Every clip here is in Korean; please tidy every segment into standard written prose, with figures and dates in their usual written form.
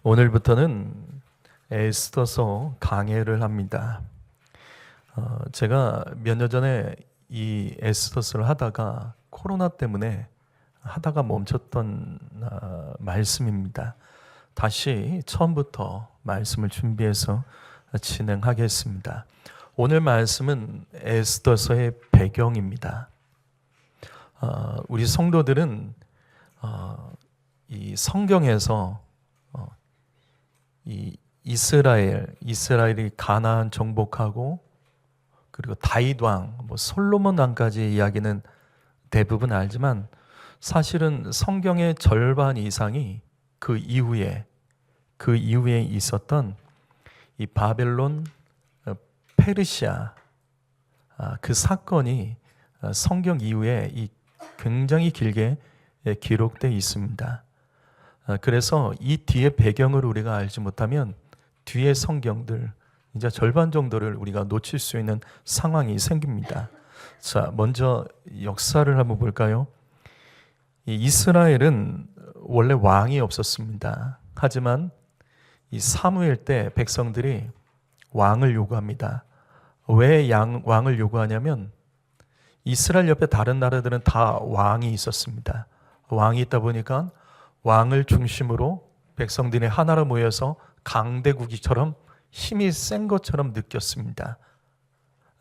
오늘부터는 에스더서 강해를 합니다. 제가 몇 년 전에 이 에스더서를 하다가 코로나 때문에 하다가 멈췄던 말씀입니다. 다시 처음부터 말씀을 준비해서 진행하겠습니다. 오늘 말씀은 에스더서의 배경입니다. 우리 성도들은 이 성경에서 이 이스라엘이 가나안 정복하고 그리고 다윗 왕, 솔로몬 왕까지 이야기는 대부분 알지만 사실은 성경의 절반 이상이 그 이후에 있었던 이 바벨론, 페르시아 그 사건이 성경 이후에 굉장히 길게 기록되어 있습니다. 그래서 이 뒤의 배경을 우리가 알지 못하면 뒤의 성경들 이제 절반 정도를 우리가 놓칠 수 있는 상황이 생깁니다. 자, 먼저 역사를 한번 볼까요? 이 이스라엘은 원래 왕이 없었습니다. 하지만 이 사무엘 때 백성들이 왕을 요구합니다. 왜 왕을 요구하냐면 이스라엘 옆에 다른 나라들은 다 왕이 있었습니다. 왕이 있다 보니까 왕을 중심으로 백성들이 하나로 모여서 강대국이처럼 힘이 센 것처럼 느꼈습니다.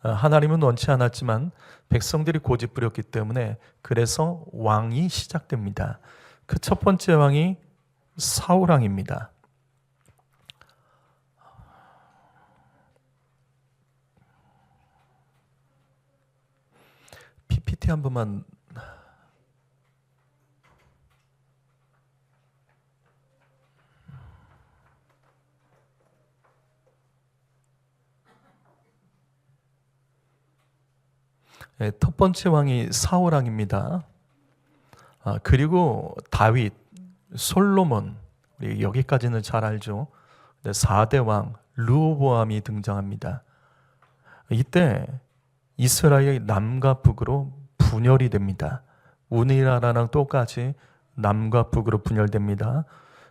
하나님은 원치 않았지만 백성들이 고집부렸기 때문에 그래서 왕이 시작됩니다. 그 첫 번째 왕이 사울 왕입니다. PPT 한 번만. 네, 첫 번째 왕이 사울 왕입니다. 그리고 다윗, 솔로몬, 우리 여기까지는 잘 알죠. 4대 왕 르호보암이 등장합니다. 이때 이스라엘이 남과 북으로 분열이 됩니다. 우리나라랑 똑같이 남과 북으로 분열됩니다.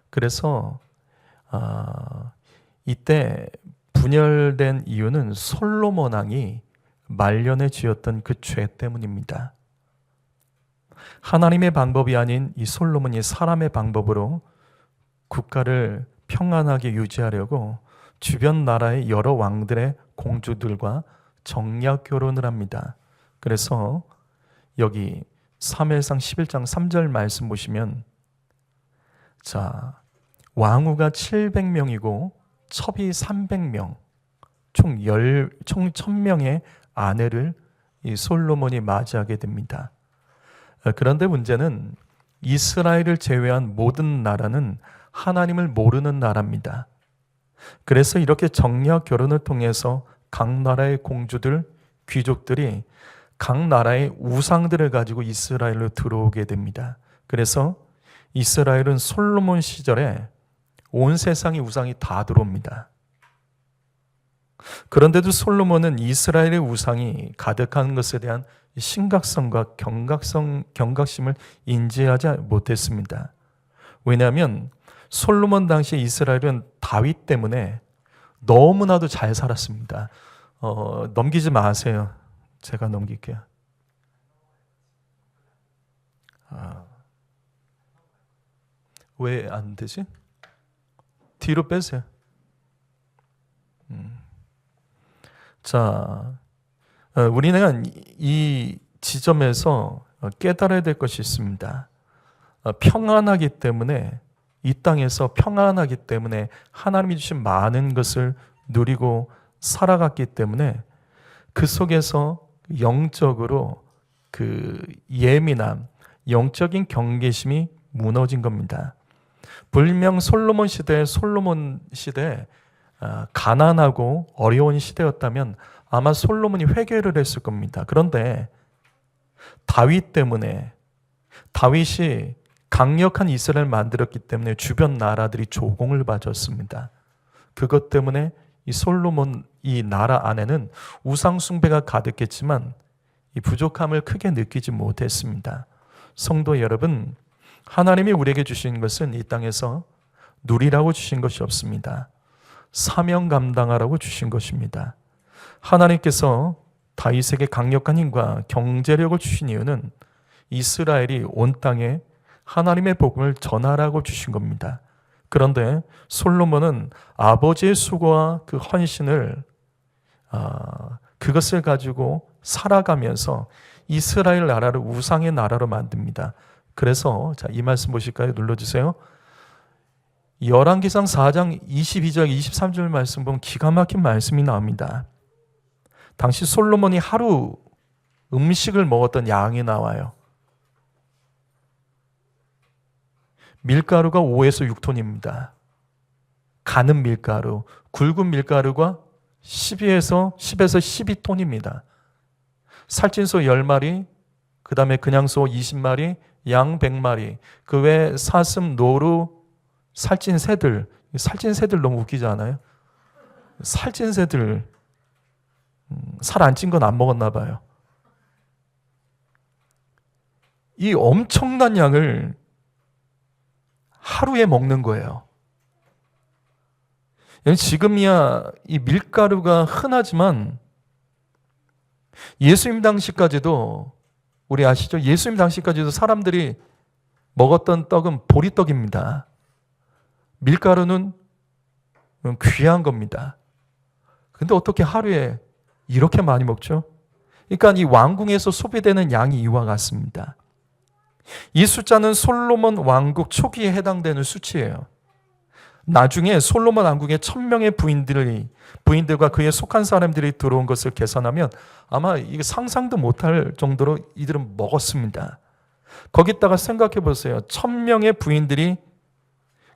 그래서 이때 분열된 이유는 솔로몬 왕이 말년에 지었던 그 죄 때문입니다. 하나님의 방법이 아닌 이 솔로몬이 사람의 방법으로 국가를 평안하게 유지하려고 주변 나라의 여러 왕들의 공주들과 정략 결혼을 합니다. 그래서 여기 사무엘상 11장 3절 말씀 보시면 자, 왕후가 700명이고 첩이 300명 총 1000명의 아내를 이 솔로몬이 맞이하게 됩니다. 그런데 문제는 이스라엘을 제외한 모든 나라는 하나님을 모르는 나라입니다. 그래서 이렇게 정략 결혼을 통해서 각 나라의 공주들, 귀족들이 각 나라의 우상들을 가지고 이스라엘로 들어오게 됩니다. 그래서 이스라엘은 솔로몬 시절에 온 세상의 우상이 다 들어옵니다. 그런데도 솔로몬은 이스라엘의 우상이 가득한 것에 대한 심각성과 경각심을 인지하지 못했습니다. 왜냐하면 솔로몬 당시 이스라엘은 다윗 때문에 너무나도 잘 살았습니다. 넘기지 마세요. 제가 넘길게요. 왜 안 되지? 뒤로 빼세요. 자, 우리는 이 지점에서 깨달아야 될 것이 있습니다. 평안하기 때문에 이 땅에서 평안하기 때문에 하나님이 주신 많은 것을 누리고 살아갔기 때문에 그 속에서 영적으로 그 예민함, 영적인 경계심이 무너진 겁니다. 불명 솔로몬 시대에 가난하고 어려운 시대였다면 아마 솔로몬이 회개를 했을 겁니다. 그런데 다윗 때문에 다윗이 강력한 이스라엘을 만들었기 때문에 주변 나라들이 조공을 봐줬습니다. 그것 때문에 이 솔로몬 이 나라 안에는 우상 숭배가 가득했지만 이 부족함을 크게 느끼지 못했습니다. 성도 여러분, 하나님이 우리에게 주신 것은 이 땅에서 누리라고 주신 것이 없습니다. 사명 감당하라고 주신 것입니다. 하나님께서 다윗에게 강력한 힘과 경제력을 주신 이유는 이스라엘이 온 땅에 하나님의 복음을 전하라고 주신 겁니다. 그런데 솔로몬은 아버지의 수고와 그 헌신을 그것을 가지고 살아가면서 이스라엘 나라를 우상의 나라로 만듭니다. 그래서 이 말씀 보실까요? 눌러주세요. 열왕기상 4장 22절 23절 말씀 보면 기가 막힌 말씀이 나옵니다. 당시 솔로몬이 하루 음식을 먹었던 양이 나와요. 밀가루가 5에서 6톤입니다. 가는 밀가루, 굵은 밀가루가 10에서 12톤입니다. 살찐소 10마리, 그 다음에 그냥 소 20마리, 양 100마리, 그 외에 사슴, 노루, 살찐 새들 너무 웃기지 않아요? 살찐 새들, 살 안 찐 건 안 먹었나 봐요. 이 엄청난 양을 하루에 먹는 거예요. 지금이야 이 밀가루가 흔하지만 예수님 당시까지도 우리 아시죠? 예수님 당시까지도 사람들이 먹었던 떡은 보리떡입니다. 밀가루는 귀한 겁니다. 근데 어떻게 하루에 이렇게 많이 먹죠? 그러니까 이 왕궁에서 소비되는 양이 이와 같습니다. 이 숫자는 솔로몬 왕국 초기에 해당되는 수치예요. 나중에 솔로몬 왕국에 1000명의 부인들과 그에 속한 사람들이 들어온 것을 계산하면 아마 이게 상상도 못할 정도로 이들은 먹었습니다. 거기다가 생각해 보세요. 1000명의 부인들이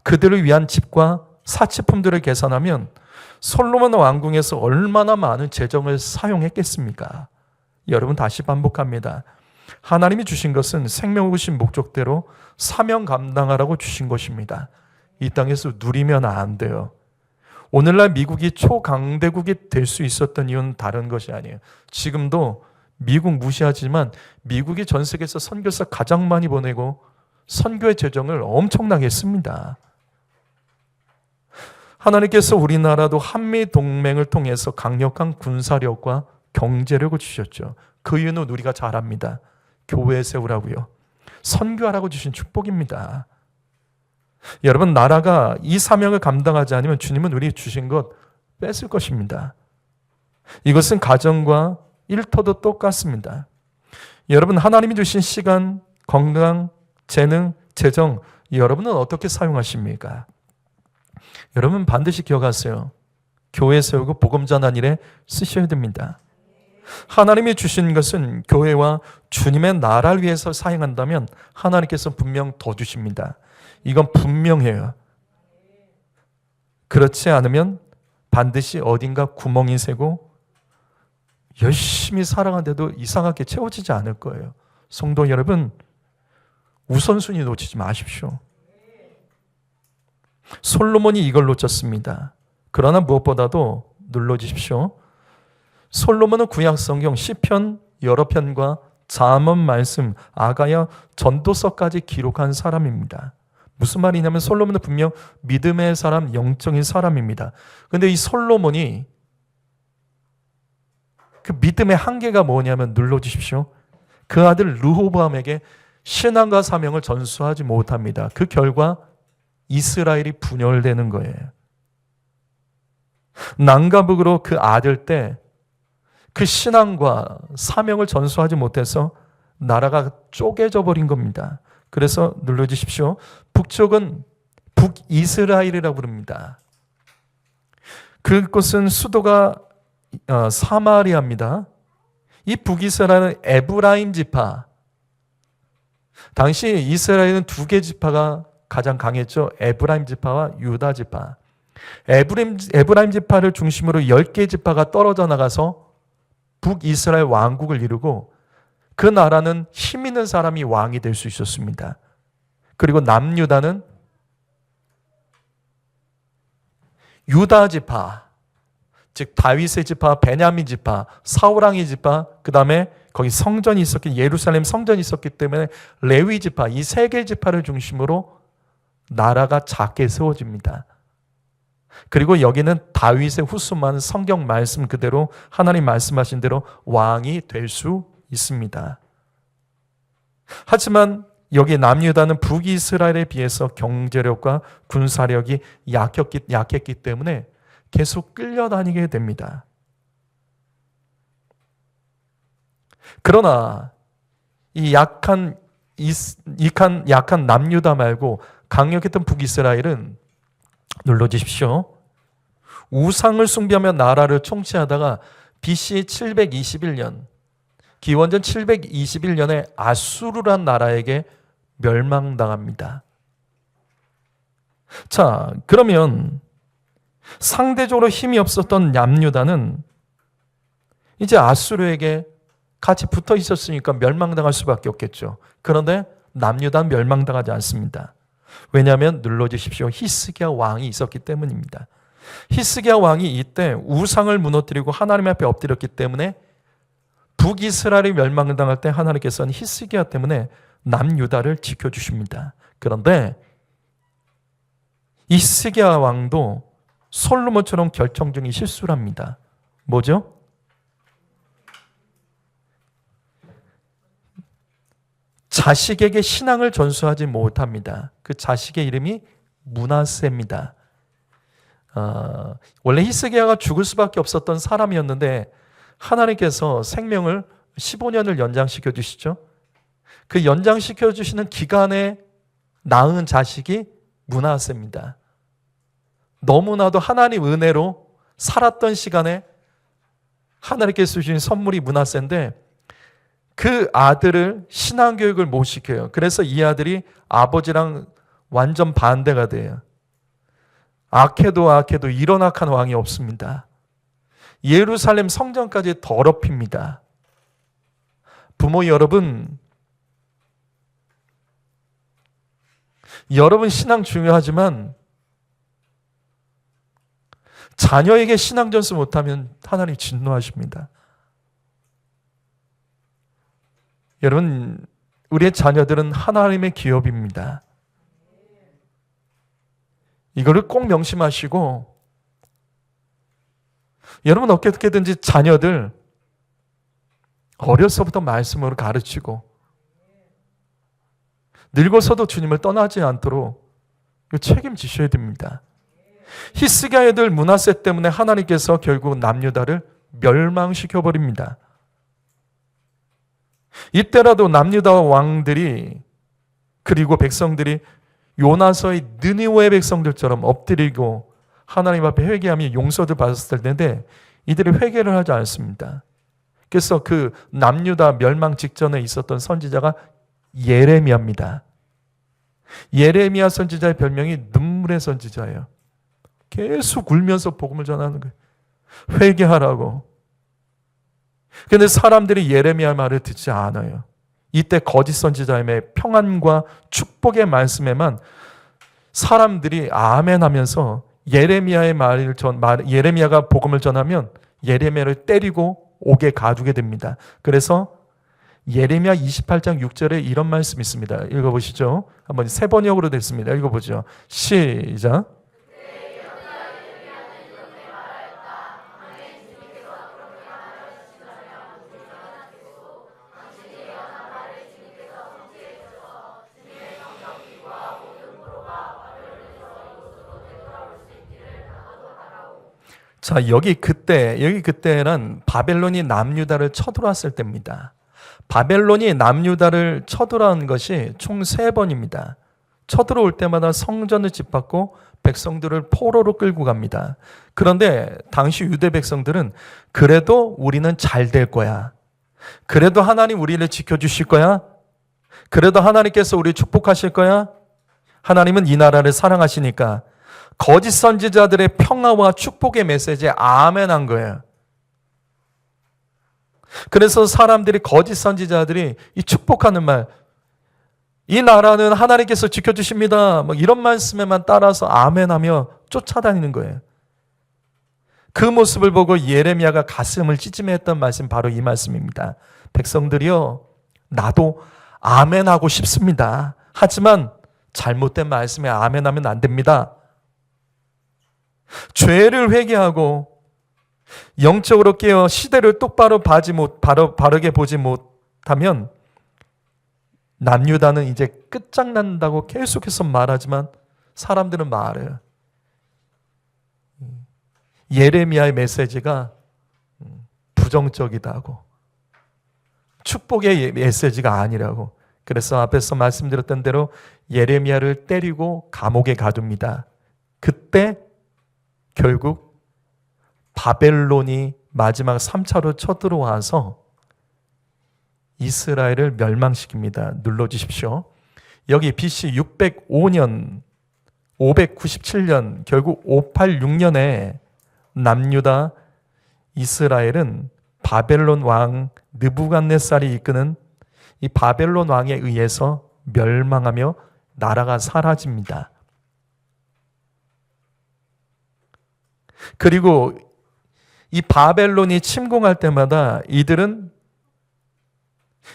그들을 위한 집과 사치품들을 계산하면 솔로몬 왕궁에서 얼마나 많은 재정을 사용했겠습니까? 여러분 다시 반복합니다. 하나님이 주신 것은 생명을 주신 목적대로 사명 감당하라고 주신 것입니다. 이 땅에서 누리면 안 돼요. 오늘날 미국이 초강대국이 될 수 있었던 이유는 다른 것이 아니에요. 지금도 미국 무시하지만 미국이 전 세계에서 선교사 가장 많이 보내고 선교의 재정을 엄청나게 했습니다. 하나님께서 우리나라도 한미동맹을 통해서 강력한 군사력과 경제력을 주셨죠. 그 이유는 우리가 잘 압니다. 교회 세우라고요. 선교하라고 주신 축복입니다. 여러분, 나라가 이 사명을 감당하지 않으면 주님은 우리 주신 것 뺏을 것입니다. 이것은 가정과 일터도 똑같습니다. 여러분, 하나님이 주신 시간, 건강, 재능, 재정, 여러분은 어떻게 사용하십니까? 여러분 반드시 기억하세요. 교회 세우고 복음 전한 일에 쓰셔야 됩니다. 하나님이 주신 것은 교회와 주님의 나라를 위해서 사용한다면 하나님께서 분명 더 주십니다. 이건 분명해요. 그렇지 않으면 반드시 어딘가 구멍이 새고 열심히 살아가는데도 이상하게 채워지지 않을 거예요. 성도 여러분, 우선순위 놓치지 마십시오. 솔로몬이 이걸 놓쳤습니다. 그러나 무엇보다도 눌러주십시오. 솔로몬은 구약성경 시편 여러 편과 잠언 말씀, 아가야 전도서까지 기록한 사람입니다. 무슨 말이냐면 솔로몬은 분명 믿음의 사람, 영적인 사람입니다. 그런데 이 솔로몬이 그 믿음의 한계가 뭐냐면 눌러주십시오. 그 아들 르호보암에게 신앙과 사명을 전수하지 못합니다. 그 결과 이스라엘이 분열되는 거예요. 남과 북으로 그 아들 때 그 신앙과 사명을 전수하지 못해서 나라가 쪼개져 버린 겁니다. 그래서 눌러주십시오. 북쪽은 북이스라엘이라고 부릅니다. 그곳은 수도가 사마리아입니다. 이 북이스라엘은 에브라임 지파. 당시 이스라엘은 두 개 지파가 가장 강했죠. 에브라임 지파와 유다 지파. 에브라임 지파를 중심으로 10개 지파가 떨어져 나가서 북이스라엘 왕국을 이루고 그 나라는 힘 있는 사람이 왕이 될 수 있었습니다. 그리고 남유다는 유다 지파, 즉 다윗의 지파, 베냐민 지파, 사울왕의 지파, 그 다음에 거기 성전이 있었기, 예루살렘 성전이 있었기 때문에 레위 지파, 이 세 개 지파를 중심으로 나라가 작게 세워집니다. 그리고 여기는 다윗의 후손만 성경 말씀 그대로 하나님 말씀하신 대로 왕이 될 수 있습니다. 하지만 여기 남유다는 북이스라엘에 비해서 경제력과 군사력이 약했기 때문에 계속 끌려다니게 됩니다. 그러나 이 약한 남유다 말고 강력했던 북이스라엘은 눌러주십시오. 우상을 숭배하며 나라를 통치하다가 BC 721년, 기원전 721년에 아수르란 나라에게 멸망당합니다. 자, 그러면 상대적으로 힘이 없었던 남유다는 이제 아수르에게 같이 붙어 있었으니까 멸망당할 수밖에 없겠죠. 그런데 남유다는 멸망당하지 않습니다. 왜냐하면 눌러주십시오. 히스기야 왕이 있었기 때문입니다. 히스기야 왕이 이때 우상을 무너뜨리고 하나님 앞에 엎드렸기 때문에 북이스라엘이 멸망당할 때 하나님께서는 히스기야 때문에 남유다를 지켜주십니다. 그런데 히스기야 왕도 솔로몬처럼 결정적인 실수를 합니다. 뭐죠? 자식에게 신앙을 전수하지 못합니다. 그 자식의 이름이 므낫세입니다. 원래 히스기야가 죽을 수밖에 없었던 사람이었는데 하나님께서 생명을 15년을 연장시켜 주시죠. 그 연장시켜 주시는 기간에 낳은 자식이 므낫세입니다. 너무나도 하나님 은혜로 살았던 시간에 하나님께서 주신 선물이 므낫세인데 그 아들을 신앙교육을 못 시켜요. 그래서 이 아들이 아버지랑 완전 반대가 돼요. 악해도 이런 악한 왕이 없습니다. 예루살렘 성전까지 더럽힙니다. 부모 여러분 신앙 중요하지만 자녀에게 신앙 전수 못하면 하나님 진노하십니다. 여러분, 우리의 자녀들은 하나님의 기업입니다. 이거를 꼭 명심하시고 여러분 어떻게든지 자녀들 어려서부터 말씀으로 가르치고 늙어서도 주님을 떠나지 않도록 책임지셔야 됩니다. 히스기야 애들 므낫세 때문에 하나님께서 결국 남유다를 멸망시켜버립니다. 이때라도 남유다 왕들이 그리고 백성들이 요나서의 느니웨 백성들처럼 엎드리고 하나님 앞에 회개하며 용서를 받았을 텐데 이들이 회개를 하지 않습니다. 그래서 그 남유다 멸망 직전에 있었던 선지자가 예레미야입니다. 예레미야 선지자의 별명이 눈물의 선지자예요. 계속 울면서 복음을 전하는 거예요. 회개하라고. 그런데 사람들이 예레미야 말을 듣지 않아요. 이때 거짓 선지자의 평안과 축복의 말씀에만 사람들이 아멘 하면서 예레미야가 복음을 전하면 예레미야를 때리고 옥에 가두게 됩니다. 그래서 예레미야 28장 6절에 이런 말씀이 있습니다. 읽어보시죠. 한번 세 번역으로 됐습니다. 읽어보죠. 시작. 자, 여기 그때는 바벨론이 남유다를 쳐들어왔을 때입니다. 바벨론이 남유다를 쳐들어온 것이 총 3번입니다. 쳐들어올 때마다 성전을 짓밟고 백성들을 포로로 끌고 갑니다. 그런데 당시 유대 백성들은 그래도 우리는 잘 될 거야. 그래도 하나님 우리를 지켜주실 거야. 그래도 하나님께서 우리 축복하실 거야. 하나님은 이 나라를 사랑하시니까 거짓 선지자들의 평화와 축복의 메시지에 아멘한 거예요. 그래서 사람들이 거짓 선지자들이 이 축복하는 말, 이 나라는 하나님께서 지켜주십니다. 이런 말씀에만 따라서 아멘하며 쫓아다니는 거예요. 그 모습을 보고 예레미야가 가슴을 찌짐했던 말씀 바로 이 말씀입니다. 백성들이요, 나도 아멘하고 싶습니다. 하지만 잘못된 말씀에 아멘하면 안 됩니다. 죄를 회개하고 영적으로 깨어 시대를 똑바로 바르게 보지 못하면 남유다는 이제 끝장난다고 계속해서 말하지만 사람들은 말해요. 예레미야의 메시지가 부정적이다고, 축복의 메시지가 아니라고. 그래서 앞에서 말씀드렸던 대로 예레미야를 때리고 감옥에 가둡니다. 그때 결국 바벨론이 마지막 3차로 쳐들어와서 이스라엘을 멸망시킵니다. 눌러주십시오. 여기 BC 605년, 597년, 결국 586년에 남유다 이스라엘은 바벨론 왕 느부갓네살이 이끄는 이 바벨론 왕에 의해서 멸망하며 나라가 사라집니다. 그리고 이 바벨론이 침공할 때마다 이들은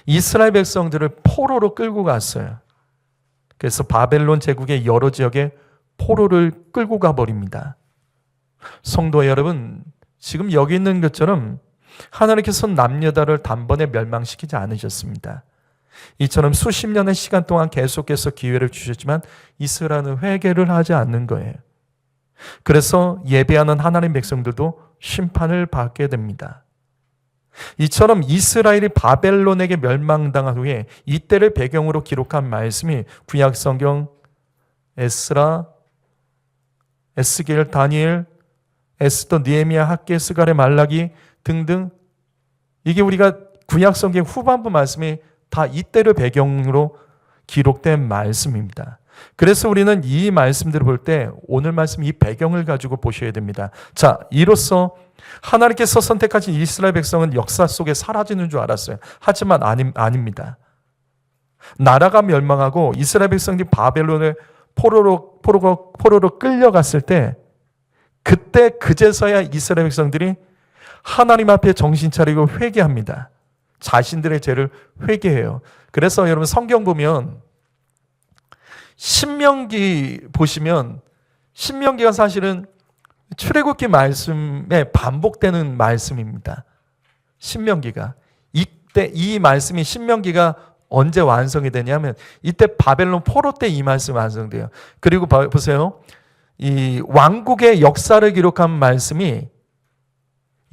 이스라엘 백성들을 포로로 끌고 갔어요. 그래서 바벨론 제국의 여러 지역에 포로를 끌고 가버립니다. 성도 여러분, 지금 여기 있는 것처럼 하나님께서 남유다를 단번에 멸망시키지 않으셨습니다. 이처럼 수십 년의 시간 동안 계속해서 기회를 주셨지만 이스라엘은 회개를 하지 않는 거예요. 그래서 예배하는 하나님 백성들도 심판을 받게 됩니다. 이처럼 이스라엘이 바벨론에게 멸망당한 후에 이때를 배경으로 기록한 말씀이 구약 성경 에스라, 에스겔, 다니엘, 에스더, 느헤미야, 학개, 스가랴, 말라기 등등, 이게 우리가 구약 성경 후반부 말씀이 다 이때를 배경으로 기록된 말씀입니다. 그래서 우리는 이 말씀들을 볼 때 오늘 말씀 이 배경을 가지고 보셔야 됩니다. 자, 이로써 하나님께서 선택하신 이스라엘 백성은 역사 속에 사라지는 줄 알았어요. 하지만 아닙니다. 나라가 멸망하고 이스라엘 백성들이 바벨론의 포로로 끌려갔을 때 그때 그제서야 이스라엘 백성들이 하나님 앞에 정신 차리고 회개합니다. 자신들의 죄를 회개해요. 그래서 여러분 성경 보면 신명기 보시면 신명기가 사실은 출애굽기 말씀에 반복되는 말씀입니다. 신명기가. 이때 이 말씀이 신명기가 언제 완성이 되냐면 이때 바벨론 포로 때 이 말씀이 완성돼요. 그리고 보세요. 이 왕국의 역사를 기록한 말씀이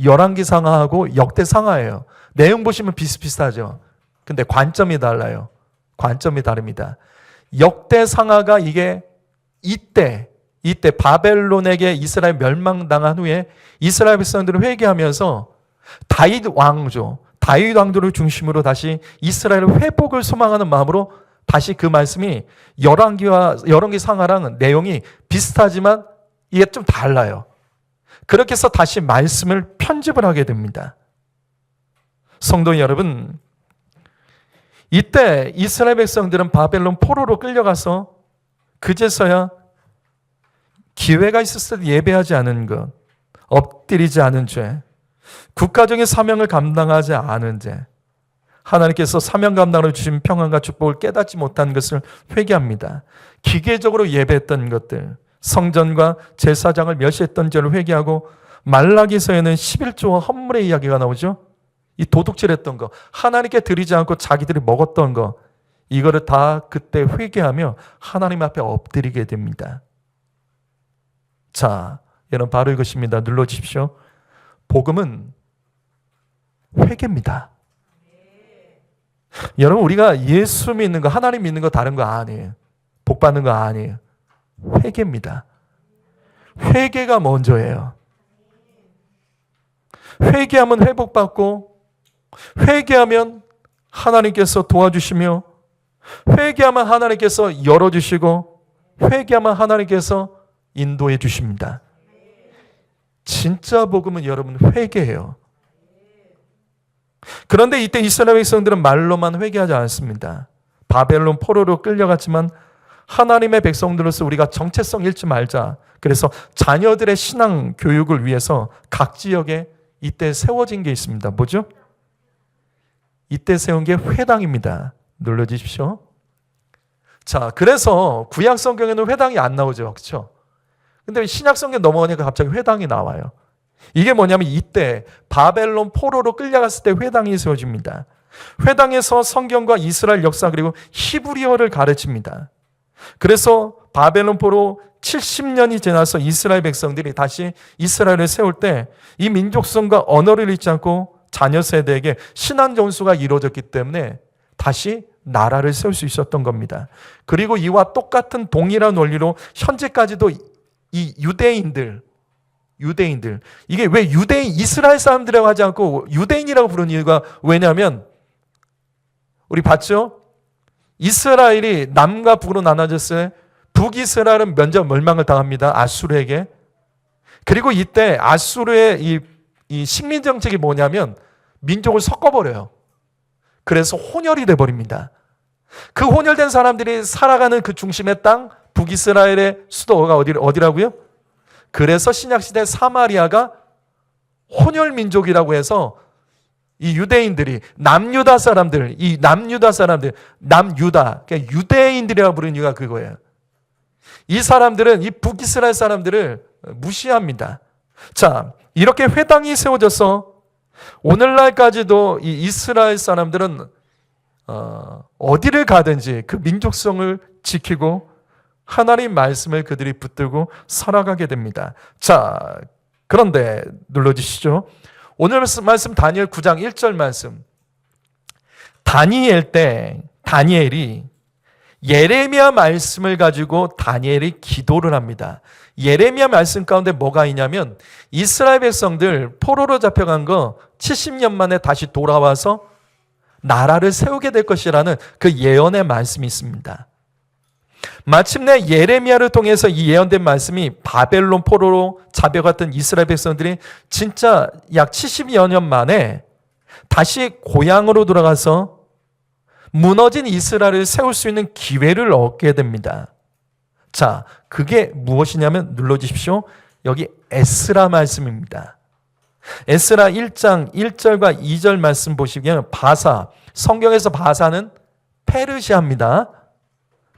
열왕기상하하고 역대상하예요. 내용 보시면 비슷비슷하죠. 근데 관점이 달라요. 관점이 다릅니다. 역대상하가 이게 이때 바벨론에게 이스라엘 멸망당한 후에 이스라엘 백성들을 회개하면서 다윗 왕들을 중심으로 다시 이스라엘의 회복을 소망하는 마음으로 다시 그 말씀이 열왕기 상하랑 내용이 비슷하지만 이게 좀 달라요. 그렇게 해서 다시 말씀을 편집을 하게 됩니다. 성도 여러분, 이때 이스라엘 백성들은 바벨론 포로로 끌려가서 그제서야 기회가 있었을 때 예배하지 않은 것, 엎드리지 않은 죄, 국가적인 사명을 감당하지 않은 죄, 하나님께서 사명 감당으로 주신 평안과 축복을 깨닫지 못한 것을 회개합니다. 기계적으로 예배했던 것들, 성전과 제사장을 멸시했던 죄를 회개하고 말라기서에는 11조와 헌물의 이야기가 나오죠. 이 도둑질했던 거, 하나님께 드리지 않고 자기들이 먹었던 거, 이거를 다 그때 회개하며 하나님 앞에 엎드리게 됩니다. 자, 여러분 바로 이것입니다. 눌러주십시오. 복음은 회개입니다. 여러분 우리가 예수 믿는 거, 하나님 믿는 거 다른 거 아니에요. 복 받는 거 아니에요. 회개입니다. 회개가 먼저예요. 회개하면 회복받고, 회개하면 하나님께서 도와주시며, 회개하면 하나님께서 열어주시고, 회개하면 하나님께서 인도해 주십니다. 진짜 복음은 여러분 회개해요. 그런데 이때 이스라엘 백성들은 말로만 회개하지 않습니다. 바벨론 포로로 끌려갔지만 하나님의 백성들로서 우리가 정체성 잃지 말자. 그래서 자녀들의 신앙 교육을 위해서 각 지역에 이때 세워진 게 있습니다. 뭐죠? 이때 세운 게 회당입니다. 눌러주십시오. 자, 그래서 구약 성경에는 회당이 안 나오죠. 그렇죠? 근데 신약 성경 넘어가니까 갑자기 회당이 나와요. 이게 뭐냐면 이때 바벨론 포로로 끌려갔을 때 회당이 세워집니다. 회당에서 성경과 이스라엘 역사 그리고 히브리어를 가르칩니다. 그래서 바벨론 포로 70년이 지나서 이스라엘 백성들이 다시 이스라엘을 세울 때 이 민족성과 언어를 잊지 않고 자녀 세대에게 신앙 전수가 이루어졌기 때문에 다시 나라를 세울 수 있었던 겁니다. 그리고 이와 똑같은 동일한 원리로 현재까지도 이 유대인들 이게 왜 유대인 이스라엘 사람들이라고 하지 않고 유대인이라고 부르는 이유가 왜냐하면 우리 봤죠? 이스라엘이 남과 북으로 나눠졌을 때 북이스라엘은 먼저 멸망을 당합니다. 아수르에게. 그리고 이때 아수르의 이 식민 정책이 뭐냐면 민족을 섞어버려요. 그래서 혼혈이 돼버립니다. 그 혼혈된 사람들이 살아가는 그 중심의 땅 북이스라엘의 수도가 어디라고요? 그래서 신약시대 사마리아가 혼혈 민족이라고 해서 이 유대인들이 남유다 사람들, 남유다, 그러니까 유대인들이라고 부르는 이유가 그거예요. 이 사람들은 이 북이스라엘 사람들을 무시합니다. 자, 이렇게 회당이 세워져서 오늘날까지도 이 이스라엘 사람들은 어디를 가든지 그 민족성을 지키고 하나님 말씀을 그들이 붙들고 살아가게 됩니다. 자, 그런데 눌러주시죠. 오늘 말씀 다니엘 9장 1절 말씀. 다니엘이 예레미야 말씀을 가지고 다니엘이 기도를 합니다. 예레미야 말씀 가운데 뭐가 있냐면 이스라엘 백성들 포로로 잡혀간 거 70년 만에 다시 돌아와서 나라를 세우게 될 것이라는 그 예언의 말씀이 있습니다. 마침내 예레미야를 통해서 이 예언된 말씀이 바벨론 포로로 잡혀갔던 이스라엘 백성들이 진짜 약 70여 년 만에 다시 고향으로 돌아가서 무너진 이스라엘을 세울 수 있는 기회를 얻게 됩니다. 자, 그게 무엇이냐면 눌러주십시오. 여기 에스라 말씀입니다. 에스라 1장 1절과 2절 말씀 보시면 바사, 성경에서 바사는 페르시아입니다.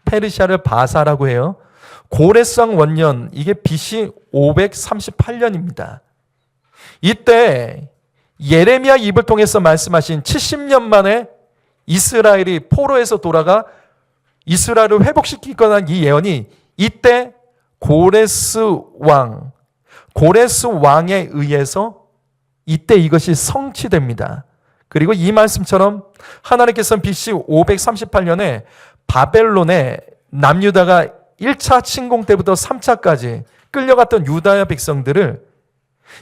페르시아를 바사라고 해요. 고레스왕 원년, 이게 BC 538년입니다. 이때 예레미야 입을 통해서 말씀하신 70년 만에 이스라엘이 포로에서 돌아가 이스라엘을 회복시킬 거라는 이 예언이 이때 고레스 왕에 의해서 이때 이것이 성취됩니다. 그리고 이 말씀처럼 하나님께서는 BC 538년에 바벨론에 남유다가 1차 침공 때부터 3차까지 끌려갔던 유다의 백성들을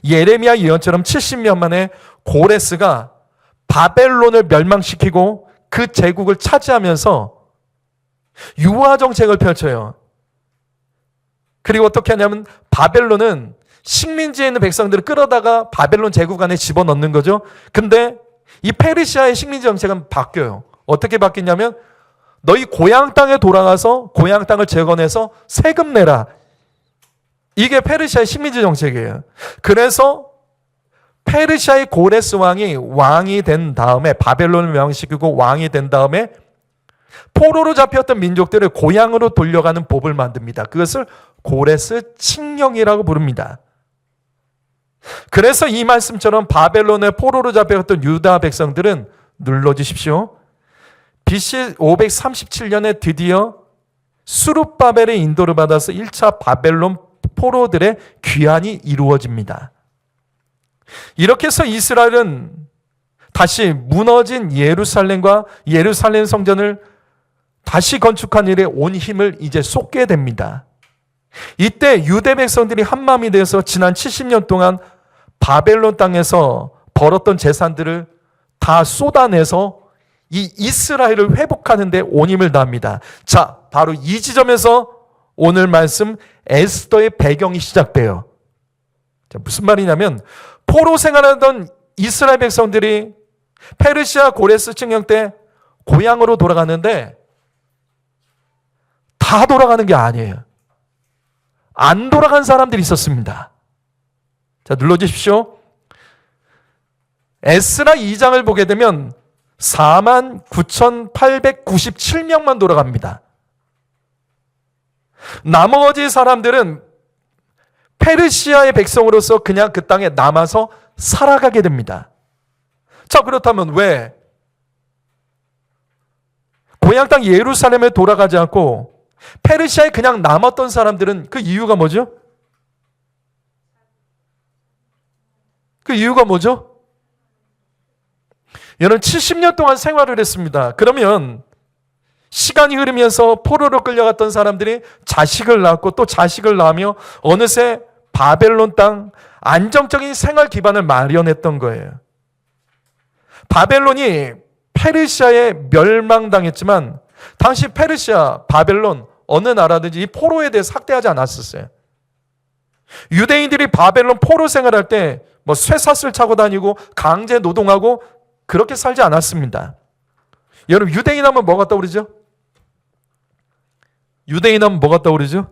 예레미야 예언처럼 70년 만에 고레스가 바벨론을 멸망시키고 그 제국을 차지하면서 유화 정책을 펼쳐요. 그리고 어떻게 하냐면 바벨론은 식민지에 있는 백성들을 끌어다가 바벨론 제국 안에 집어넣는 거죠. 근데 이 페르시아의 식민지 정책은 바뀌어요. 어떻게 바뀌냐면 너희 고향 땅에 돌아가서 고향 땅을 재건해서 세금 내라. 이게 페르시아의 식민지 정책이에요. 그래서 페르시아의 고레스 왕이 된 다음에 바벨론을 멸망시키고 왕이 된 다음에 포로로 잡혔던 민족들을 고향으로 돌려가는 법을 만듭니다. 그것을 고레스 칙령이라고 부릅니다. 그래서 이 말씀처럼 바벨론의 포로로 잡혔던 유다 백성들은 눌러주십시오. BC 537년에 드디어 수룹바벨의 인도를 받아서 1차 바벨론 포로들의 귀환이 이루어집니다. 이렇게 해서 이스라엘은 다시 무너진 예루살렘과 예루살렘 성전을 다시 건축한 일에 온 힘을 이제 쏟게 됩니다. 이때 유대 백성들이 한마음이 되어서 지난 70년 동안 바벨론 땅에서 벌었던 재산들을 다 쏟아내서 이 이스라엘을 회복하는 데 온 힘을 다합니다. 자, 바로 이 지점에서 오늘 말씀 에스더의 배경이 시작돼요. 자, 무슨 말이냐면 포로 생활하던 이스라엘 백성들이 페르시아 고레스 칙령 때 고향으로 돌아갔는데 다 돌아가는 게 아니에요. 안 돌아간 사람들이 있었습니다. 자, 눌러주십시오. 에스라 2장을 보게 되면 49,897명만 돌아갑니다. 나머지 사람들은 페르시아의 백성으로서 그냥 그 땅에 남아서 살아가게 됩니다. 자, 그렇다면 왜 고향 땅 예루살렘에 돌아가지 않고 페르시아에 그냥 남았던 사람들은 그 이유가 뭐죠? 그 이유가 뭐죠? 여러분 70년 동안 생활을 했습니다. 그러면 시간이 흐르면서 포로로 끌려갔던 사람들이 자식을 낳고 또 자식을 낳으며 어느새 바벨론 땅 안정적인 생활 기반을 마련했던 거예요. 바벨론이 페르시아에 멸망당했지만 당시 페르시아, 바벨론 어느 나라든지 이 포로에 대해서 학대하지 않았었어요. 유대인들이 바벨론 포로 생활할 때 뭐 쇠사슬 차고 다니고 강제 노동하고 그렇게 살지 않았습니다. 여러분 유대인 하면 뭐가 떠오르죠? 유대인 하면 뭐가 떠오르죠?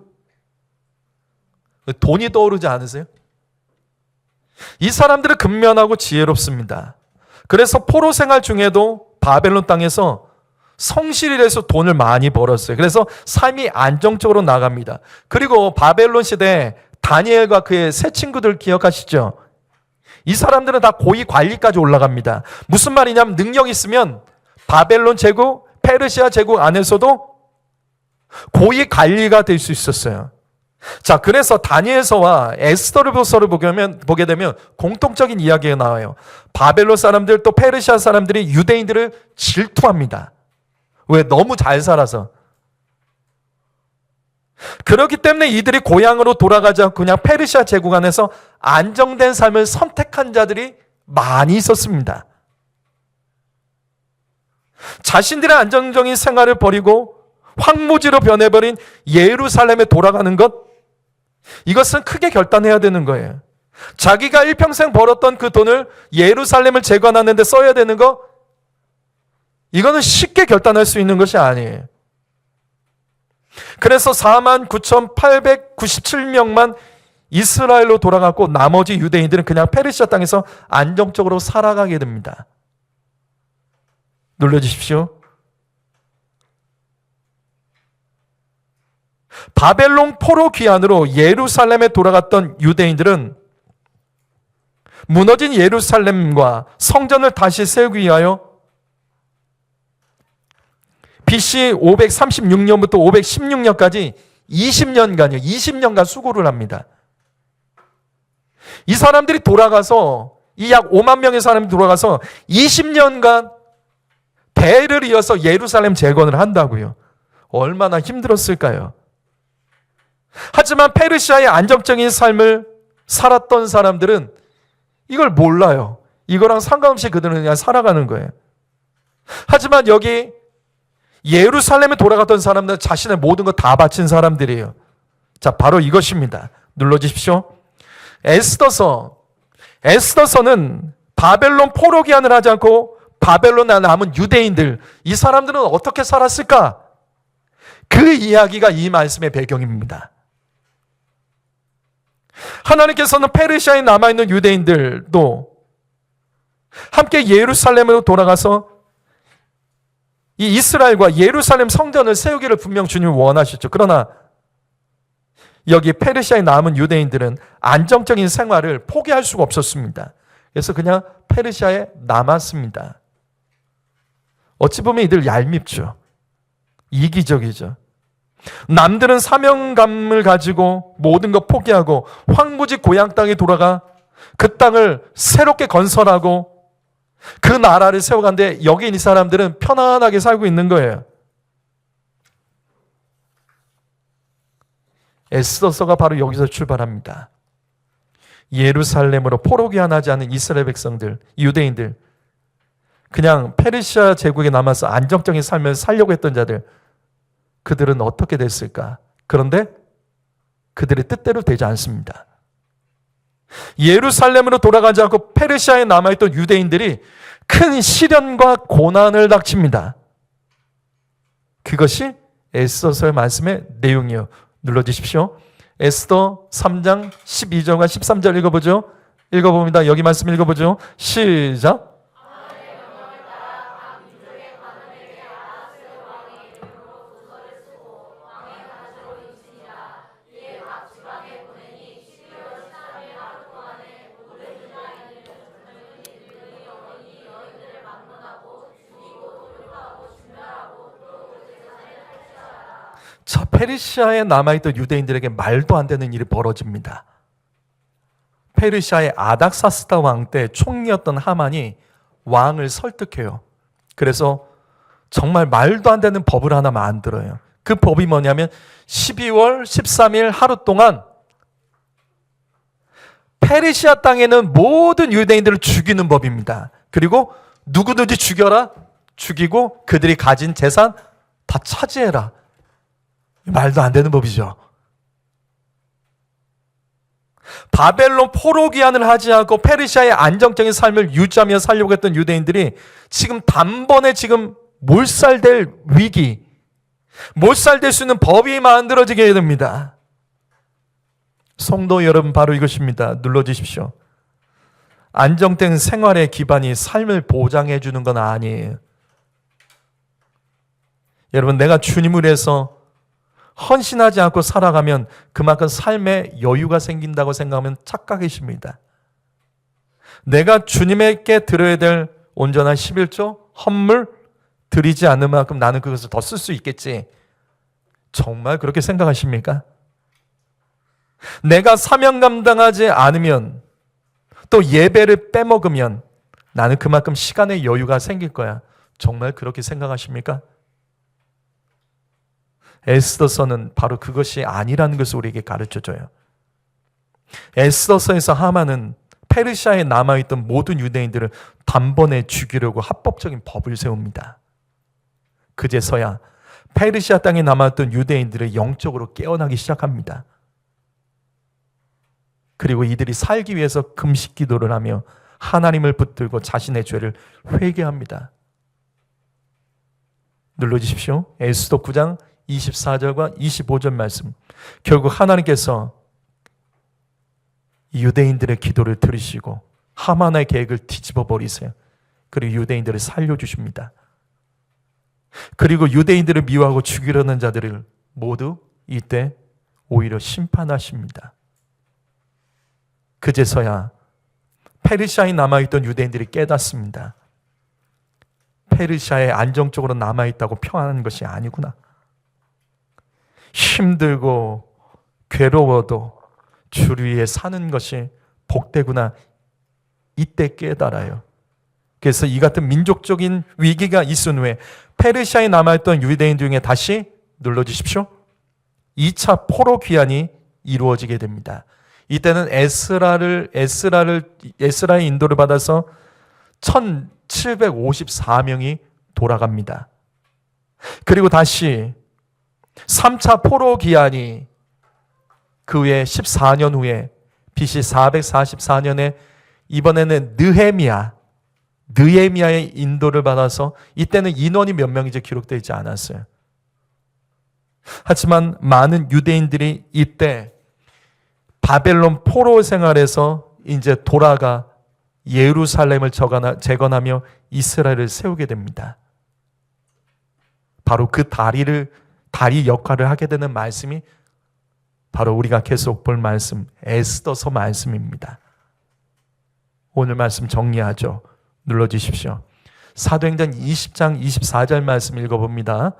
돈이 떠오르지 않으세요? 이 사람들은 근면하고 지혜롭습니다. 그래서 포로 생활 중에도 바벨론 땅에서 성실히 해서 돈을 많이 벌었어요. 그래서 삶이 안정적으로 나갑니다. 그리고 바벨론 시대에 다니엘과 그의 세 친구들 기억하시죠? 이 사람들은 다 고위 관리까지 올라갑니다. 무슨 말이냐면 능력이 있으면 바벨론 제국, 페르시아 제국 안에서도 고위 관리가 될 수 있었어요. 자, 그래서 다니엘서와 에스더서를 보게 되면 공통적인 이야기가 나와요. 바벨론 사람들 또 페르시아 사람들이 유대인들을 질투합니다. 왜? 너무 잘 살아서. 그렇기 때문에 이들이 고향으로 돌아가지 않고 그냥 페르시아 제국 안에서 안정된 삶을 선택한 자들이 많이 있었습니다. 자신들의 안정적인 생활을 버리고 황무지로 변해버린 예루살렘에 돌아가는 것, 이것은 크게 결단해야 되는 거예요. 자기가 일평생 벌었던 그 돈을 예루살렘을 재건하는 데 써야 되는 거, 이거는 쉽게 결단할 수 있는 것이 아니에요. 그래서 49,897명만 이스라엘로 돌아갔고 나머지 유대인들은 그냥 페르시아 땅에서 안정적으로 살아가게 됩니다. 눌러주십시오. 바벨론 포로 귀환으로 예루살렘에 돌아갔던 유대인들은 무너진 예루살렘과 성전을 다시 세우기 위하여 BC 536년부터 516년까지 20년간 수고를 합니다. 이 사람들이 돌아가서 이 약 5만 명의 사람이 돌아가서 20년간 대를 이어서 예루살렘 재건을 한다고요. 얼마나 힘들었을까요? 하지만 페르시아의 안정적인 삶을 살았던 사람들은 이걸 몰라요. 이거랑 상관없이 그들은 그냥 살아가는 거예요. 하지만 여기 예루살렘에 돌아갔던 사람들은 자신의 모든 것 다 바친 사람들이에요. 자, 바로 이것입니다. 눌러주십시오. 에스더서는 바벨론 포로 귀환을 하지 않고 바벨론에 남은 유대인들, 이 사람들은 어떻게 살았을까? 그 이야기가 이 말씀의 배경입니다. 하나님께서는 페르시아에 남아있는 유대인들도 함께 예루살렘으로 돌아가서 이 이스라엘과 예루살렘 성전을 세우기를 분명 주님이 원하셨죠. 그러나 여기 페르시아에 남은 유대인들은 안정적인 생활을 포기할 수가 없었습니다. 그래서 그냥 페르시아에 남았습니다. 어찌 보면 이들 얄밉죠. 이기적이죠. 남들은 사명감을 가지고 모든 것 포기하고 황무지 고향 땅에 돌아가 그 땅을 새롭게 건설하고 그 나라를 세워가는데 여기 있는 사람들은 편안하게 살고 있는 거예요. 에스더서가 바로 여기서 출발합니다. 예루살렘으로 포로 귀환하지 않은 이스라엘 백성들, 유대인들, 그냥 페르시아 제국에 남아서 안정적인 삶을 살려고 했던 자들, 그들은 어떻게 됐을까? 그런데 그들의 뜻대로 되지 않습니다. 예루살렘으로 돌아가지 않고 페르시아에 남아있던 유대인들이 큰 시련과 고난을 닥칩니다. 그것이 에스더서의 말씀의 내용이에요. 눌러주십시오. 에스더 3장 12절과 13절 읽어보죠. 읽어봅니다. 여기 말씀 읽어보죠. 시작. 페르시아에 남아있던 유대인들에게 말도 안 되는 일이 벌어집니다. 페르시아의 아닥사스다 왕 때 총리였던 하만이 왕을 설득해요. 그래서 정말 말도 안 되는 법을 하나 만들어요. 그 법이 뭐냐면 12월 13일 하루 동안 페르시아 땅에는 모든 유대인들을 죽이는 법입니다. 그리고 누구든지 죽여라, 죽이고 그들이 가진 재산 다 차지해라. 말도 안 되는 법이죠. 바벨론 포로 귀환을 하지 않고 페르시아의 안정적인 삶을 유지하며 살려고 했던 유대인들이 지금 단번에 지금 몰살될 위기, 몰살될 수 있는 법이 만들어지게 됩니다. 성도 여러분, 바로 이것입니다. 눌러주십시오. 안정된 생활의 기반이 삶을 보장해 주는 건 아니에요. 여러분, 내가 주님을 위해서 헌신하지 않고 살아가면 그만큼 삶에 여유가 생긴다고 생각하면 착각이십니다. 내가 주님에게 드려야 될 온전한 11조 헌물 드리지 않는 만큼 나는 그것을 더 쓸 수 있겠지. 정말 그렇게 생각하십니까? 내가 사명 감당하지 않으면, 또 예배를 빼먹으면 나는 그만큼 시간의 여유가 생길 거야. 정말 그렇게 생각하십니까? 에스더서는 바로 그것이 아니라는 것을 우리에게 가르쳐줘요. 에스더서에서 하만은 페르시아에 남아있던 모든 유대인들을 단번에 죽이려고 합법적인 법을 세웁니다. 그제서야 페르시아 땅에 남았던 유대인들을 영적으로 깨어나기 시작합니다. 그리고 이들이 살기 위해서 금식 기도를 하며 하나님을 붙들고 자신의 죄를 회개합니다. 눌러주십시오. 에스더 9장 24절과 25절 말씀. 결국 하나님께서 유대인들의 기도를 들으시고 하만의 계획을 뒤집어 버리세요. 그리고 유대인들을 살려주십니다. 그리고 유대인들을 미워하고 죽이려는 자들을 모두 이때 오히려 심판하십니다. 그제서야 페르시아에 남아있던 유대인들이 깨닫습니다. 페르시아에 안정적으로 남아있다고 평안한 것이 아니구나. 힘들고 괴로워도 주를 위해 사는 것이 복되구나. 이때 깨달아요. 그래서 이 같은 민족적인 위기가 있은 후에 페르시아에 남아있던 유대인 중에 다시 눌러주십시오. 2차 포로 귀환이 이루어지게 됩니다. 이때는 에스라의 인도를 받아서 1754명이 돌아갑니다. 그리고 다시 3차 포로 귀환이 그 후에 14년 후에 BC 444년에 이번에는 느헤미야의 인도를 받아서 이때는 인원이 몇 명인지 기록되지 않았어요. 하지만 많은 유대인들이 이때 바벨론 포로 생활에서 이제 돌아가 예루살렘을 재건하며 이스라엘을 세우게 됩니다. 바로 그 다리 역할을 하게 되는 말씀이 바로 우리가 계속 볼 말씀, 에스더서 말씀입니다. 오늘 말씀 정리하죠. 눌러주십시오. 사도행전 20장 24절 말씀 읽어봅니다.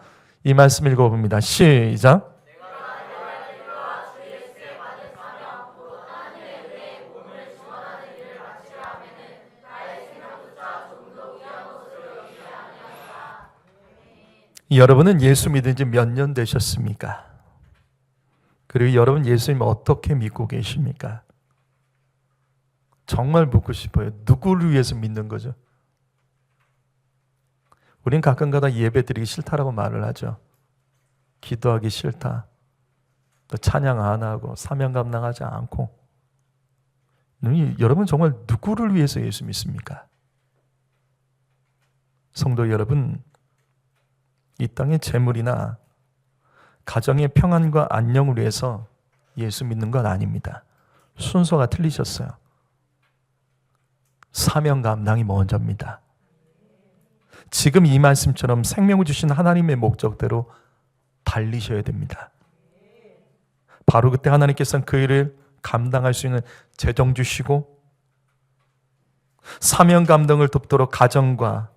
이 말씀 읽어봅니다. 시작. 여러분은 예수 믿은 지 몇 년 되셨습니까? 그리고 여러분 예수님 어떻게 믿고 계십니까? 정말 묻고 싶어요. 누구를 위해서 믿는 거죠? 우린 가끔가다 예배 드리기 싫다라고 말을 하죠. 기도하기 싫다. 또 찬양 안 하고 사명 감당하지 않고. 여러분 정말 누구를 위해서 예수 믿습니까? 성도 여러분, 이 땅의 재물이나 가정의 평안과 안녕을 위해서 예수 믿는 건 아닙니다. 순서가 틀리셨어요. 사명 감당이 먼저입니다. 지금 이 말씀처럼 생명을 주신 하나님의 목적대로 달리셔야 됩니다. 바로 그때 하나님께서는 그 일을 감당할 수 있는 재정 주시고 사명 감당을 돕도록 가정과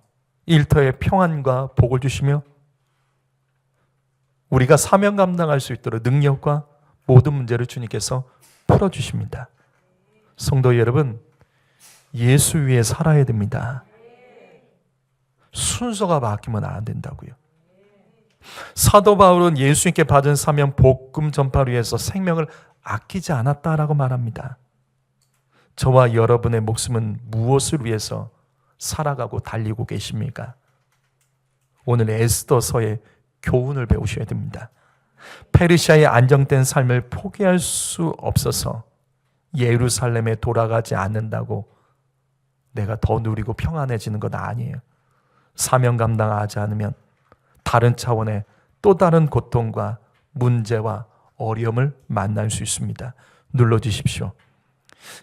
일터의 평안과 복을 주시며 우리가 사명 감당할 수 있도록 능력과 모든 문제를 주님께서 풀어주십니다. 성도 여러분, 예수 위에 살아야 됩니다. 순서가 바뀌면 안 된다고요. 사도 바울은 예수님께 받은 사명 복음 전파를 위해서 생명을 아끼지 않았다라고 말합니다. 저와 여러분의 목숨은 무엇을 위해서 살아가고 달리고 계십니까? 오늘 에스더서의 교훈을 배우셔야 됩니다. 페르시아의 안정된 삶을 포기할 수 없어서 예루살렘에 돌아가지 않는다고 내가 더 누리고 평안해지는 건 아니에요. 사명 감당하지 않으면 다른 차원의 또 다른 고통과 문제와 어려움을 만날 수 있습니다. 눌러주십시오.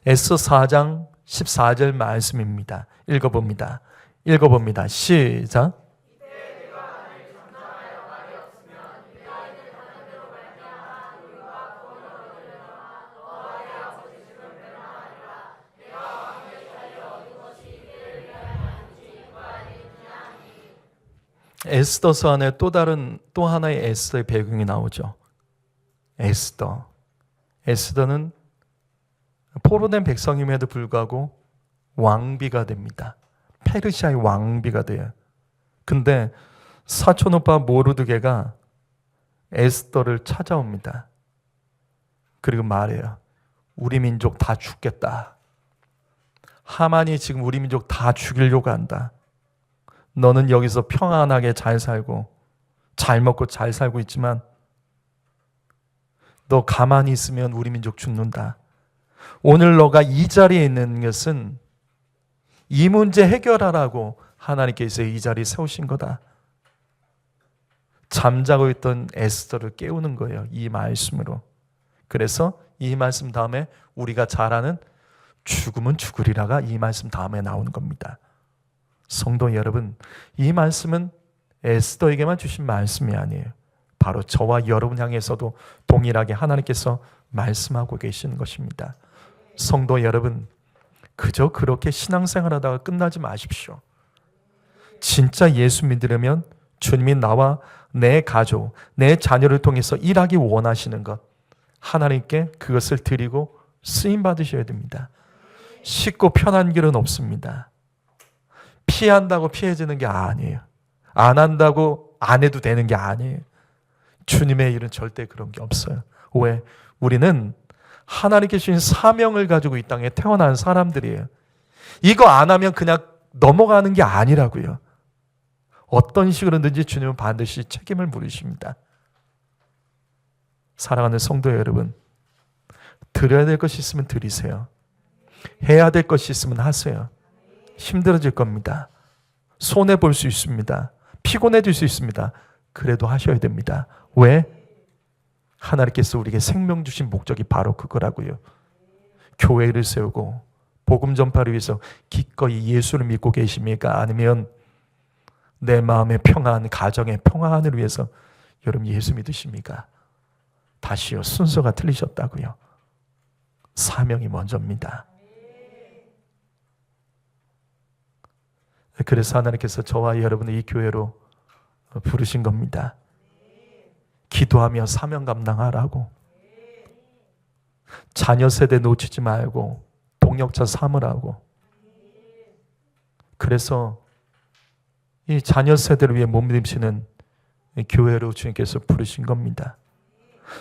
에스더 4장 14절 말씀입니다. 읽어봅니다. 시작. 에스더서 안에 또 하나의 에스더의 배경이 나오죠. 에스더는 포로된 백성임에도 불구하고 왕비가 됩니다. 페르시아의 왕비가 돼요. 근데 사촌오빠 모르드게가 에스더를 찾아옵니다. 그리고 말해요. 우리 민족 다 죽겠다. 하만이 지금 우리 민족 다 죽이려고 한다. 너는 여기서 평안하게 잘 살고 잘 먹고 잘 살고 있지만 너 가만히 있으면 우리 민족 죽는다. 오늘 너가 이 자리에 있는 것은 이 문제 해결하라고 하나님께서 이 자리에 세우신 거다. 잠자고 있던 에스더를 깨우는 거예요. 이 말씀으로. 그래서 이 말씀 다음에 우리가 잘 아는 죽으면 죽으리라가 이 말씀 다음에 나오는 겁니다. 성도 여러분, 이 말씀은 에스더에게만 주신 말씀이 아니에요. 바로 저와 여러분 향해서도 동일하게 하나님께서 말씀하고 계시는 것입니다. 성도 여러분, 그저 그렇게 신앙생활하다가 끝나지 마십시오. 진짜 예수 믿으려면 주님이 나와 내 가족, 내 자녀를 통해서 일하기 원하시는 것, 하나님께 그것을 드리고 쓰임 받으셔야 됩니다. 쉽고 편한 길은 없습니다. 피한다고 피해지는 게 아니에요. 안 한다고 안 해도 되는 게 아니에요. 주님의 일은 절대 그런 게 없어요. 왜? 우리는 하나님께 주신 사명을 가지고 이 땅에 태어난 사람들이에요. 이거 안 하면 그냥 넘어가는 게 아니라고요. 어떤 식으로든지 주님은 반드시 책임을 물으십니다. 사랑하는 성도 여러분, 드려야 될 것이 있으면 드리세요. 해야 될 것이 있으면 하세요. 힘들어질 겁니다. 손해볼 수 있습니다. 피곤해질 수 있습니다. 그래도 하셔야 됩니다. 왜? 하나님께서 우리에게 생명 주신 목적이 바로 그거라고요. 교회를 세우고 복음 전파를 위해서 기꺼이 예수를 믿고 계십니까? 아니면 내 마음의 평안, 가정의 평안을 위해서 여러분 예수 믿으십니까? 다시요, 순서가 틀리셨다고요. 사명이 먼저입니다. 그래서 하나님께서 저와 여러분을 이 교회로 부르신 겁니다. 기도하며 사명 감당하라고. 자녀 세대 놓치지 말고 동역자 삼으라고. 그래서 이 자녀 세대를 위해 몸부림치는 교회로 주님께서 부르신 겁니다.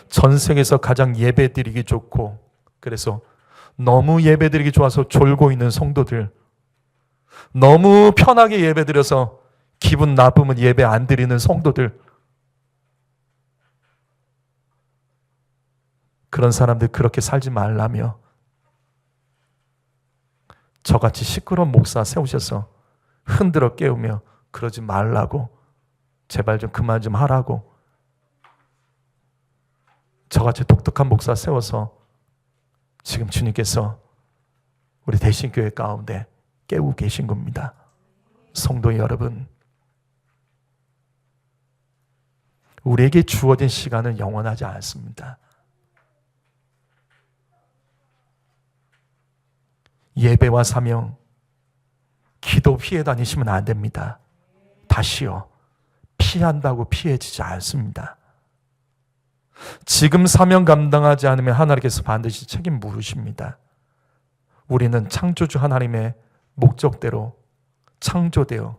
전 세계에서 가장 예배드리기 좋고, 그래서 너무 예배드리기 좋아서 졸고 있는 성도들, 너무 편하게 예배드려서 기분 나쁘면 예배 안 드리는 성도들, 그런 사람들 그렇게 살지 말라며 저같이 시끄러운 목사 세우셔서 흔들어 깨우며 그러지 말라고, 제발 좀 그만 좀 하라고, 저같이 독특한 목사 세워서 지금 주님께서 우리 대신교회 가운데 깨우고 계신 겁니다. 성도 여러분, 우리에게 주어진 시간은 영원하지 않습니다. 예배와 사명, 기도 피해 다니시면 안 됩니다. 다시요, 피한다고 피해지지 않습니다. 지금 사명 감당하지 않으면 하나님께서 반드시 책임 물으십니다. 우리는 창조주 하나님의 목적대로 창조되어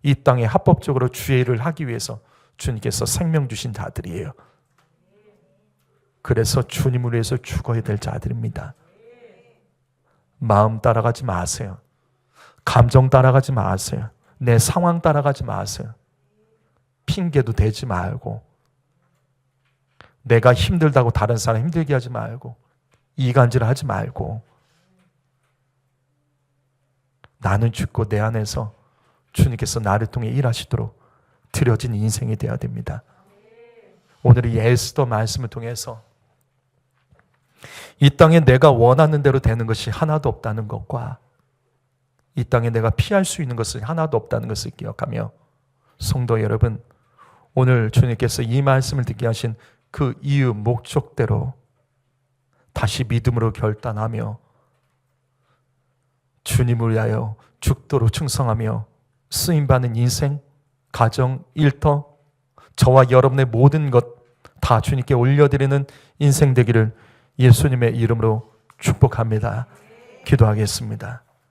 이 땅에 합법적으로 주의 일을 하기 위해서 주님께서 생명 주신 자들이에요. 그래서 주님을 위해서 죽어야 될 자들입니다. 마음 따라가지 마세요. 감정 따라가지 마세요. 내 상황 따라가지 마세요. 핑계도 대지 말고, 내가 힘들다고 다른 사람 힘들게 하지 말고, 이간질을 하지 말고, 나는 죽고 내 안에서 주님께서 나를 통해 일하시도록 드려진 인생이 되어야 됩니다. 오늘 이 에스더 말씀을 통해서 이 땅에 내가 원하는 대로 되는 것이 하나도 없다는 것과 이 땅에 내가 피할 수 있는 것은 하나도 없다는 것을 기억하며, 성도 여러분, 오늘 주님께서 이 말씀을 듣게 하신 그 이유 목적대로 다시 믿음으로 결단하며 주님을 위하여 죽도록 충성하며 쓰임받는 인생, 가정, 일터, 저와 여러분의 모든 것 다 주님께 올려드리는 인생 되기를 예수님의 이름으로 축복합니다. 기도하겠습니다.